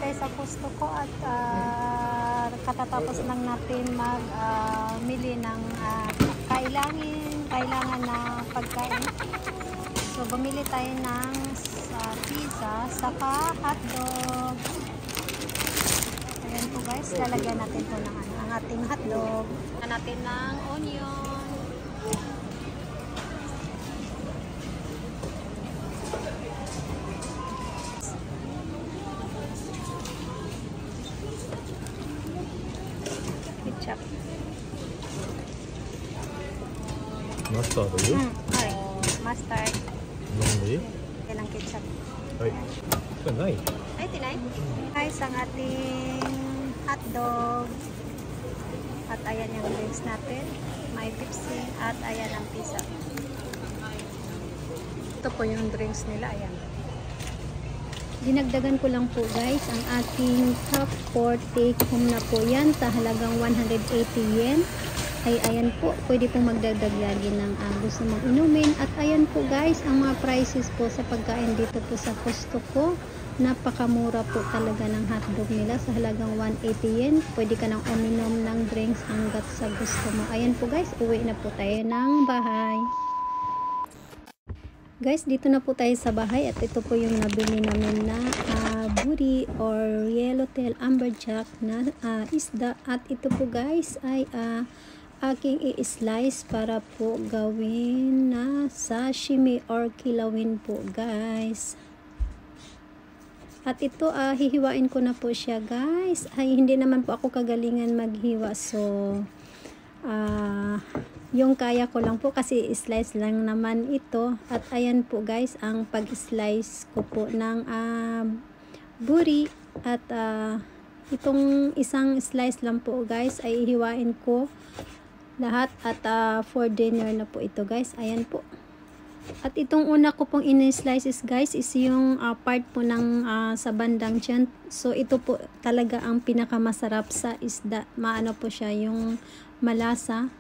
tayo sa gusto ko at katatapos lang natin mili ng kailangan na pagkain. So bumili tayo ng pizza saka hotdog. Ayan po guys, lalagyan natin po ng ang ating hotdog. Lalagyan natin ng onion. Ketchup. Mustard を入れる。はい、mustard. なんで？ Yan ang ketchup. はい。これない？ Ay, tinay. Guys, ang ating hotdog. At ayan yung drinks natin. May Pepsi. At ayan ang pizza. Ito po yung drinks nila. Ayan. Dinagdagan ko lang po guys ang ating cup for take home na po yan sa halagang 180 yen. Ay ayan po, pwede pong magdagdag lagi ng gusto mong inumin. At ayan po guys, ang mga prices po sa pagkain dito po sa Costco. Napakamura po talaga ng hotdog nila sa halagang 180 yen. Pwede ka nang uminom ng drinks hanggat sa gusto mo. Ayan po guys, uwi na po tayo ng bahay. Guys, dito na po tayo sa bahay at ito po yung nabili namin na buri or yellowtail amberjack na isda. At ito po guys ay aking i-slice para po gawin na sashimi or kilawin po guys. At ito hihiwain ko na po siya guys. Ay hindi naman po ako kagalingan maghiwa, so yung kaya ko lang po kasi slice lang naman ito. At ayan po guys ang pag-slice ko po ng buri. At itong isang slice lang po guys ay ihiwain ko lahat at for dinner na po ito guys. Ayan po. At itong una ko pong in-slices guys is yung part po ng sa bandang tiyan. So ito po talaga ang pinakamasarap sa isda. Maano po siya yung malasa.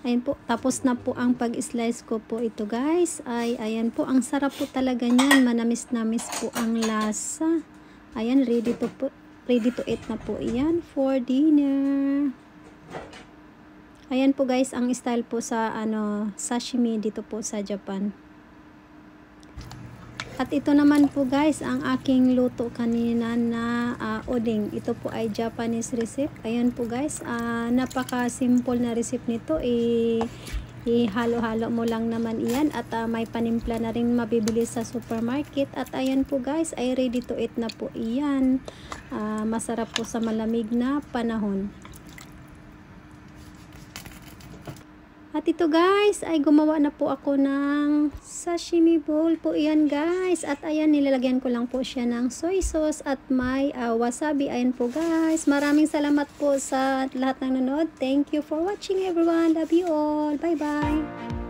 Ayan po. Tapos na po ang pag-slice ko po ito guys. Ay ayan po. Ang sarap po talaga niyan. Manamis-namis po ang lasa. Ayan, ready to eat na po iyan for dinner. Ayan po guys, ang style po sa sashimi dito po sa Japan. At ito naman po guys, ang aking luto kanina na odeng. Ito po ay Japanese recipe. Ayan po guys, napaka-simple na recipe nito. Ihalo-halo mo lang naman iyan at may panimpla na rin mabibili sa supermarket. At ayan po guys, ay ready to eat na po iyan. Masarap po sa malamig na panahon. At ito guys, ay gumawa na po ako ng sashimi bowl po iyan guys. At ayan, nilalagyan ko lang po siya ng soy sauce at may wasabi. Ayan po guys. Maraming salamat po sa lahat ng nanonood. Thank you for watching everyone. Love you all. Bye bye.